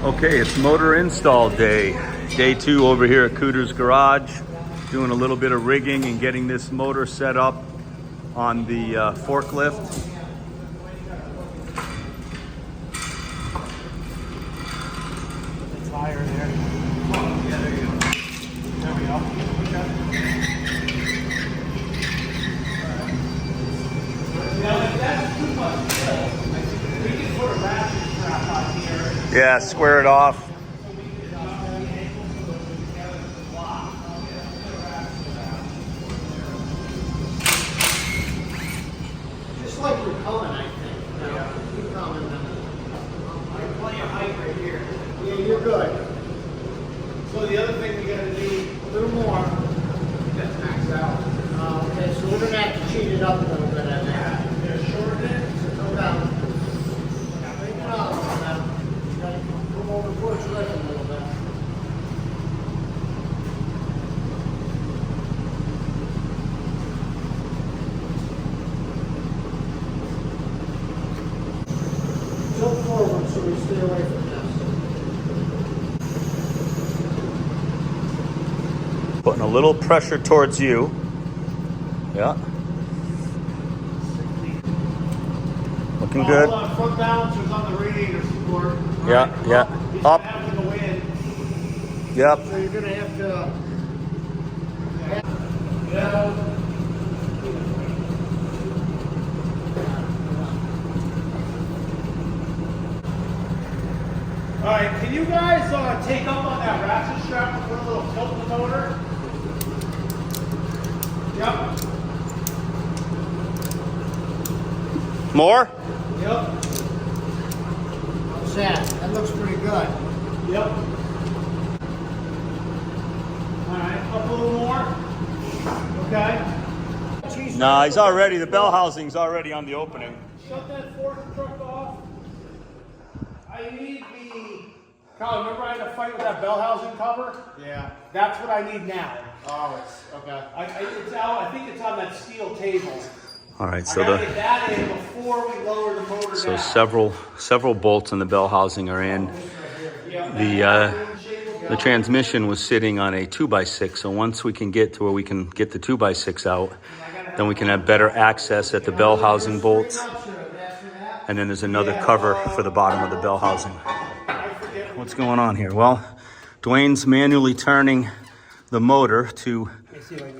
Okay, it's motor install day. Day 2 over here at Cooter's Garage. Doing a little bit of rigging and getting this motor set up on the forklift. The tire there. Oh, yeah, there you go. There we go. Now, if that's too much fill, we can put a ratchet strap on here. Yeah, square it off. Just like you're coming, I think. Yeah. You're coming. You're plenty of height right here. Yeah, you're good. So the other thing we gotta do a little more. That's maxed out. Okay, so we're gonna have to cheat it up a little bit, I think. Yeah, shorten it. So go down. Bring it up. You gotta come over towards the left a little bit. Tilt forward so we stay away from this. Putting a little pressure towards you. Yeah. Looking good. Hold on, front balancers on the radiator support. Yeah, Right. yeah. He's Up. having the wind. Yep. So you're gonna have to. Yeah. All right, can you guys take up on that ratchet strap and put a little tilt in the motor? Yep. More? Yep. How's that? That looks pretty good. Yep. All right, up a little more. Okay. Nah, he's already, the bell housing's already on the opening. Shut that fork truck off. I need the... Kyle, remember I had to fight with that bell housing cover? Yeah. That's what I need now. Oh, it's... Okay. It's out, I think it's on that steel table. All right, so I gotta get that in before we lower the motor so down. several bolts in the bell housing are in. The transmission was sitting on a 2x6, so once we can get to where we can get the 2x6 out, then we can have better access at the bell housing bolts. And then there's another cover for the bottom of the bell housing. What's going on here? Well, Dwayne's manually turning the motor to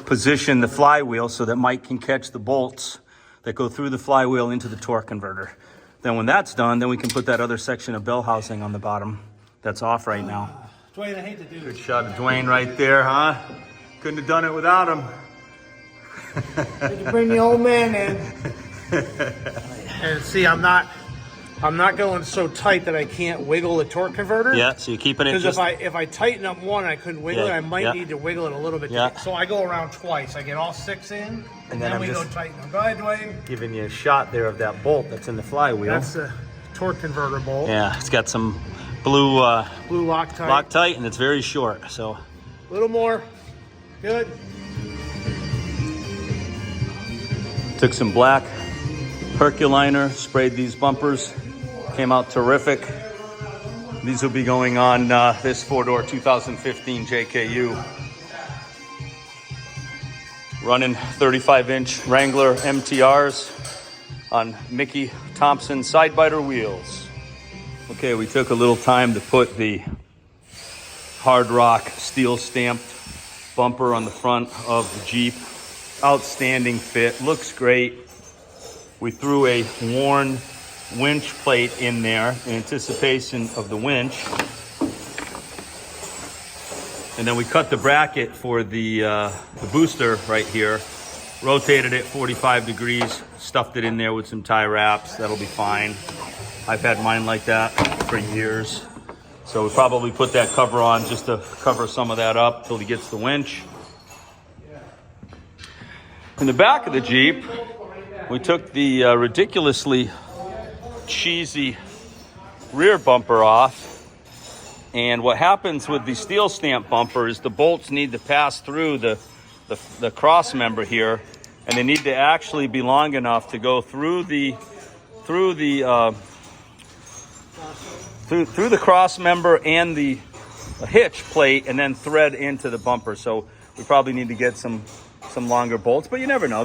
position the flywheel so that Mike can catch the bolts that go through the flywheel into the torque converter. Then when that's done, then we can put that other section of bell housing on the bottom that's off right now. Dwayne, I hate to do Good this. shot of Dwayne right there, huh? Couldn't have done it without him. Had to bring the old man in. And see, I'm not going so tight that I can't wiggle the torque converter. Yeah, so you're keeping it Because just... if I tighten up one, I couldn't wiggle it. I might need to wiggle it a little bit. Yeah. So I go around twice. I get all 6 in, and then I'm we go just tighten them. Go ahead, Dwayne. giving you a shot there of that bolt that's in the flywheel. That's the torque converter bolt. Yeah, it's got some blue Blue Loctite. Loctite, and it's very short, so... A little more. Good. Took some black Herculiner, sprayed these bumpers, came out terrific. These will be going on this 4-door 2015 JKU. Running 35-inch Wrangler MTRs on Mickey Thompson side-biter wheels. Okay, we took a little time to put the Hard Rock steel stamped bumper on the front of the Jeep. Outstanding fit, looks great. We threw a worn winch plate in there in anticipation of the winch. And then we cut the bracket for the booster right here, rotated it 45 degrees, stuffed it in there with some tie wraps. That'll be fine. I've had mine like that for years. So we probably put that cover on just to cover some of that up till he gets the winch. In the back of the Jeep, we took the ridiculously cheesy rear bumper off. And what happens with the steel stamp bumper is the bolts need to pass through the cross member here, and they need to actually be long enough to go through the through the cross member and the hitch plate, and then thread into the bumper. So we probably need to get some longer bolts, but you never know.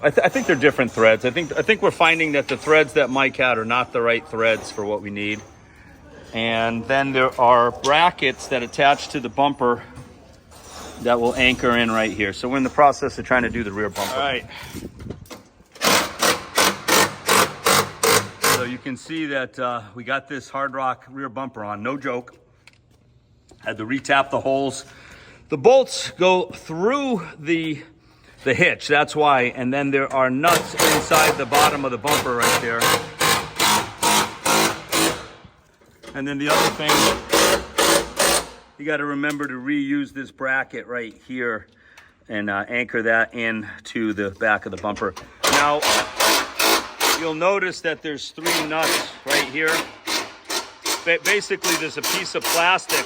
I think they're different threads. I think we're finding that the threads that Mike had are not the right threads for what we need. And then there are brackets that attach to the bumper that will anchor in right here. So we're in the process of trying to do the rear bumper. All right. So you can see that we got this hard rock rear bumper on, no joke. Had to retap the holes. The bolts go through the hitch, that's why. And then there are nuts inside the bottom of the bumper right there. And then the other thing, you got to remember to reuse this bracket right here and anchor that into the back of the bumper. Now, you'll notice that there's 3 nuts right here. Basically, there's a piece of plastic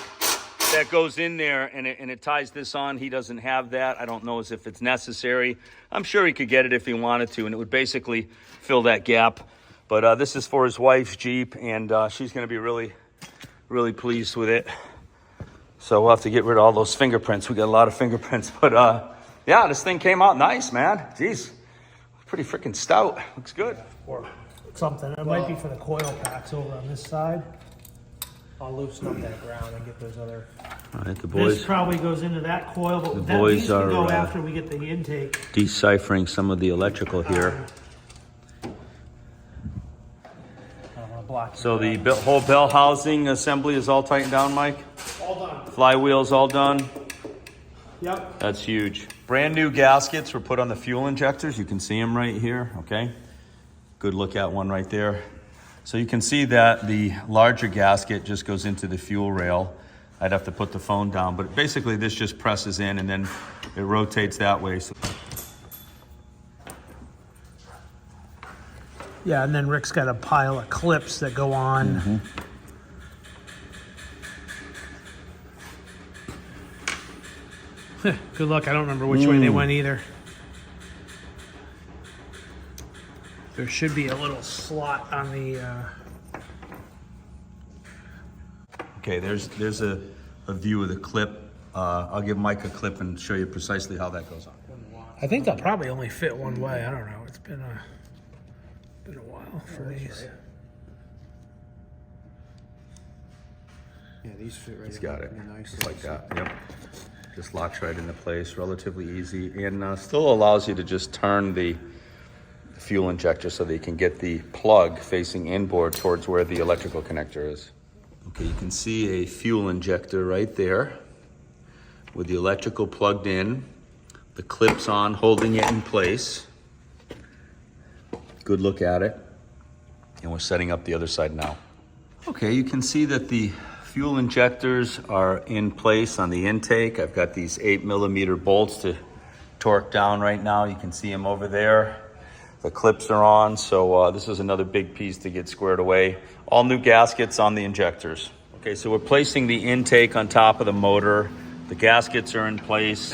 that goes in there and it ties this on. He doesn't have that. I don't know as if it's necessary. I'm sure he could get it if he wanted to, and it would basically fill that gap. But this is for his wife's Jeep, and she's going to be really, really pleased with it. So we'll have to get rid of all those fingerprints. We got a lot of fingerprints. But yeah, this thing came out nice, man. Jeez, pretty freaking stout. Looks good. Or something. It might be for the coil packs over on this side. I'll loosen up that ground and get those other. All right, the boys. This probably goes into that coil, but The that boys needs to are, go after we get the intake. Deciphering some of the electrical here. I don't want to block. So the whole bell housing assembly is all tightened down, Mike? All done. Flywheel's all done? Yep. That's huge. Brand new gaskets were put on the fuel injectors. You can see them right here, okay? Good look at one right there. So you can see that the larger gasket just goes into the fuel rail. I'd have to put the phone down, but basically this just presses in and then it rotates that way. So Yeah, and then Rick's got a pile of clips that go on. Good luck. I don't remember which way they went either. There should be a little slot on the. okay, there's a view of the clip. I'll give Mike a clip and show you precisely how that goes on. I think they'll probably only fit one way. I don't know. It's been a while for these. Right. Yeah, these fit right. He's got it, Nice. just like that. Yep. Just locks right into place, relatively easy, and still allows you to just turn the fuel injector so that you can get the plug facing inboard towards where the electrical connector is. Okay, you can see a fuel injector right there with the electrical plugged in, the clips on holding it in place. Good look at it. And we're setting up the other side now. Okay, you can see that the fuel injectors are in place on the intake. I've got these 8mm bolts to torque down right now. You can see them over there. The clips are on, so this is another big piece to get squared away. All new gaskets on the injectors. Okay, so we're placing the intake on top of the motor. The gaskets are in place.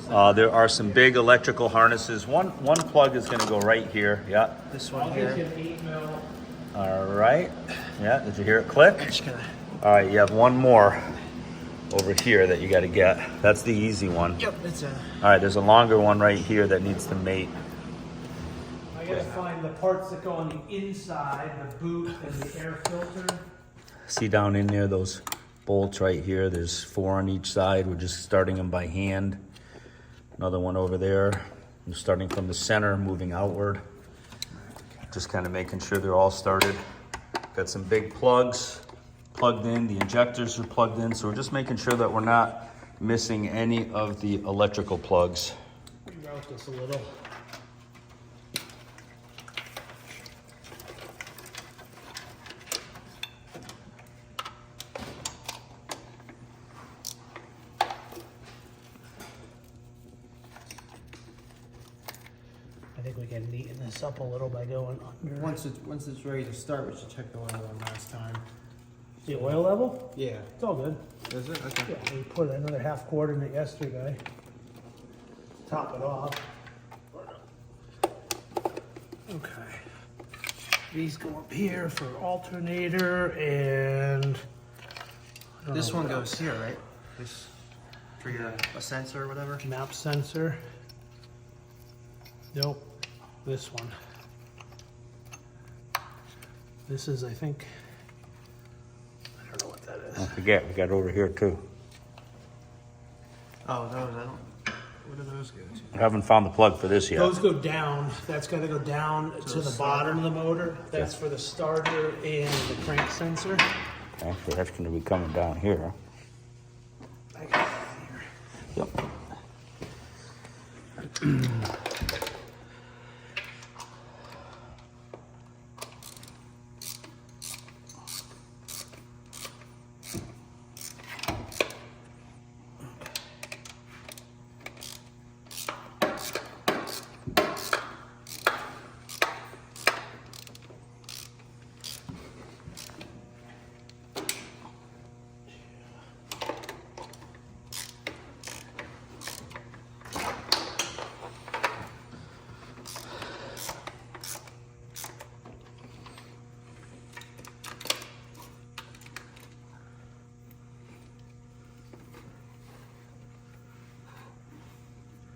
There are some big electrical harnesses. One plug is going to go right here. Yeah. This one here. All right. Yeah. Did you hear it click? All right. You have one more over here that you got to get. That's the easy one. Yep. It's a. All right. There's a longer one right here that needs to mate. I gotta find the parts that go on the inside, the boot and the air filter. See down in there those bolts right here. There's 4 on each side. We're just starting them by hand. Another one over there. I'm starting from the center, moving outward. Just kind of making sure they're all started. Got some big plugs plugged in. The injectors are plugged in. So we're just making sure that we're not missing any of the electrical plugs. Reroute this a little. I think we can neaten this up a little by going under. Once it's ready to start, we should check the oil one last time. The oil level? Yeah. It's all good. Is it? Okay. Yeah, we put another half quart in it yesterday. Top it off. Okay. These go up here for alternator and This one goes here, right? This for your a sensor or whatever. map sensor. Nope, this one. This is, I think, I don't know what that is. Don't forget, we got it over here too. Oh, those I don't. Where do those go to? I haven't found the plug for this yet. Those go down. That's got to go down to the bottom of the motor. That's for the starter and the crank sensor. Actually, that's going to be coming down here. I got it here. Yep.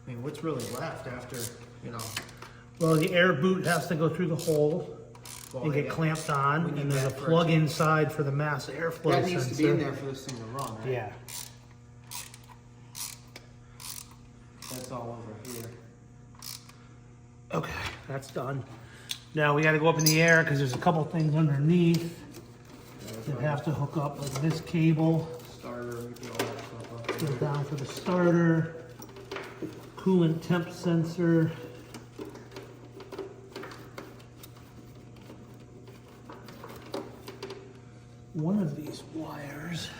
I mean, what's really left after, you know? Well, the air boot has to go through the hole and get clamped on, we need and there's a that plug first. inside for the mass airflow That sensor. needs to be in there for this thing to run, right? Yeah. That's all over here. Okay, that's done. Now we got to go up in the air because there's a couple things underneath that have to hook up, like this cable. Starter, we get all that stuff up Go here. down for the starter, coolant temp sensor. One of these wires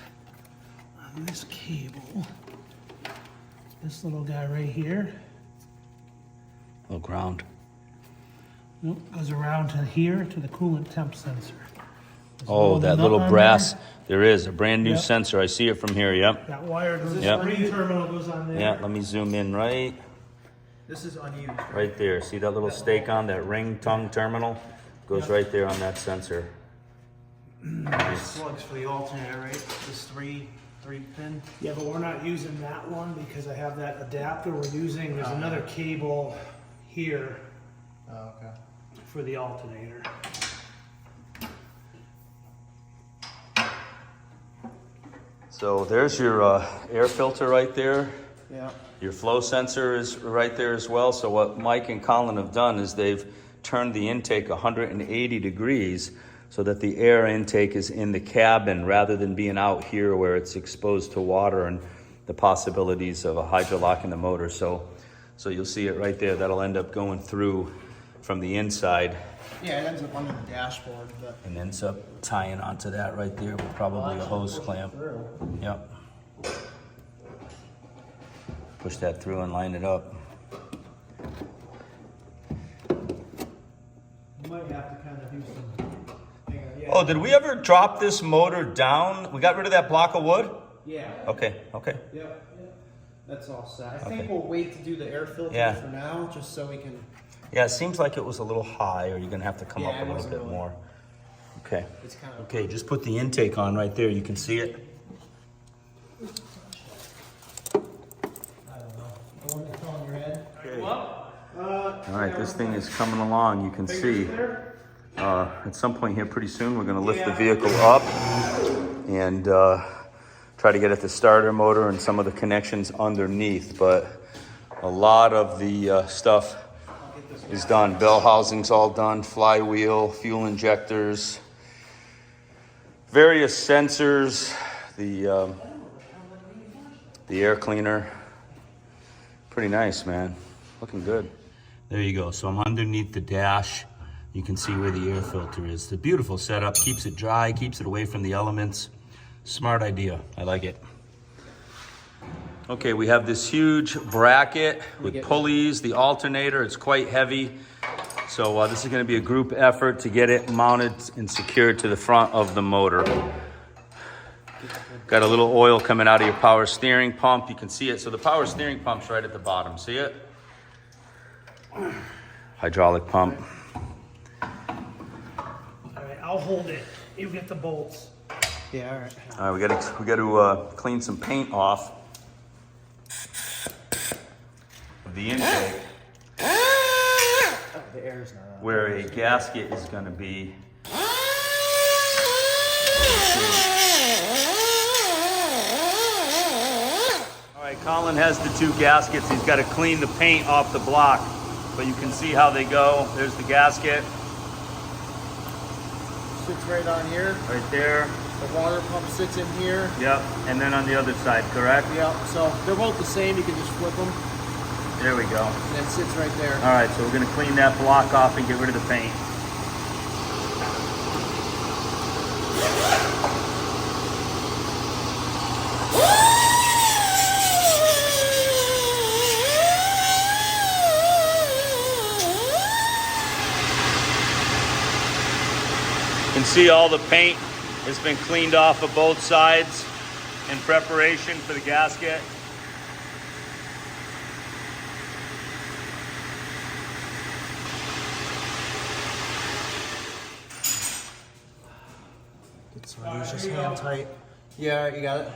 on this cable, this little guy right here, Little ground. nope, goes around to here to the coolant temp sensor. There's a Oh, that nut little on brass. there. There is a brand new Yep. sensor. I see it from here. Yep. That wire goes, this Yep. green terminal goes on there. Yeah, let me zoom in This is unused. right there. See that little stake on that ring tongue terminal? Goes Yep. right there on that sensor. This plugs for the alternator, right? This three pin. Yeah, but we're not using that one because I have that adapter we're using. There's another cable here Oh, okay. for the alternator. So there's your air filter right there. Yeah. Your flow sensor is right there as well. So what Mike and Colin have done is they've turned the intake 180 degrees so that the air intake is in the cabin rather than being out here where it's exposed to water and the possibilities of a hydrolock in the motor. So you'll see it right there. That'll end up going through from the inside Yeah, it ends up under the dashboard, but. and ends up tying onto that right there with probably a hose clamp. Yep. Push that through and line it up. You might have to kind of do some. Yeah. Oh, did we ever drop this motor down? We got rid of that block of wood? Yeah. Okay. Yep. That's all set. I Okay. think we'll wait to do the air filter Yeah. for now, just so we can. Yeah, it seems like it was a little high, or you're gonna have to come Yeah, up it a little wasn't bit really- more. Okay. It's kind of. Okay, just put the intake on right there. You can see it. I don't know. The one that's on your head. All right, this thing is coming along. You can see. At some point here pretty soon, we're gonna lift the vehicle up and try to get at the starter motor and some of the connections underneath. But a lot of the stuff is done. Bell housing's all done, flywheel, fuel injectors, various sensors, the air cleaner. Pretty nice, man. Looking good. There you go. So I'm underneath the dash. You can see where the air filter is. The beautiful setup, keeps it dry, keeps it away from the elements. Smart idea. I like it. Okay, we have this huge bracket with pulleys, the alternator. It's quite heavy. So this is going to be a group effort to get it mounted and secured to the front of the motor. Got a little oil coming out of your power steering pump. You can see it. So the power steering pump's right at the bottom. See it? I'll hold it. You get the bolts. Yeah, all right. All right, we got to clean some paint off of the intake Oh, the air's not on. where a gasket is going to be. All right, Colin has the 2 gaskets. He's got to clean the paint off the block, but you can see how they go. There's the gasket Sits right on here. right there. The water pump sits in here. Yep, and then on the other side, correct? Yeah, so they're both the same. You can just flip them, There we go. and it sits right there. All right, so we're going to clean that block off and get rid of the paint. You can see all the paint has been cleaned off of both sides in preparation for the gasket. Get some of these just hand tight. Yeah, you got it.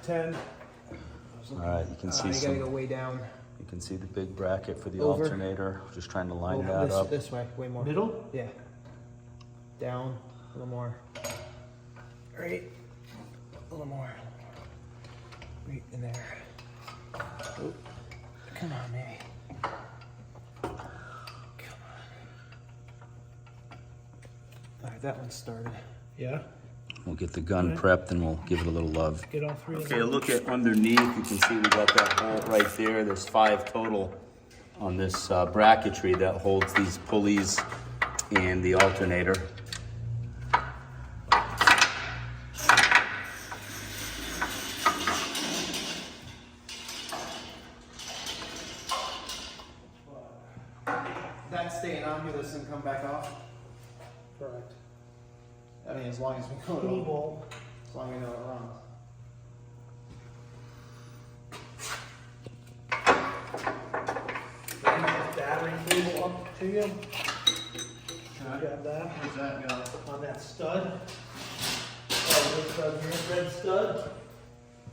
10. All right, you can see You gotta go some. way down. You can see the big bracket for the Over. alternator. Just trying to line Over that up. this way, way more. Middle? Yeah. Down a little more. Right. A little more. Right in there. Oop. Come on, maybe. Come on. All right, that one's started. Yeah. We'll get the gun prepped and we'll give it a little love. Get all 3 of Okay, them. look at underneath. You can see we got that bolt right there. There's 5 total on this bracketry that holds these pulleys and the alternator. That's staying on here. This doesn't come back off. Correct. I mean, as long as we know it. Knee bolt. As long as we know it runs. Bring this battery cable up to you. Grab that. Where's that go? On that stud. Oh, this stud here, red stud.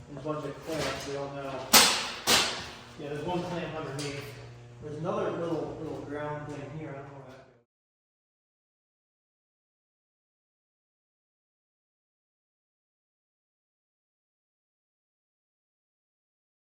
There's a bunch of clamps, we all know. Yeah, there's one clamp underneath. There's another little ground thing here, I don't know what that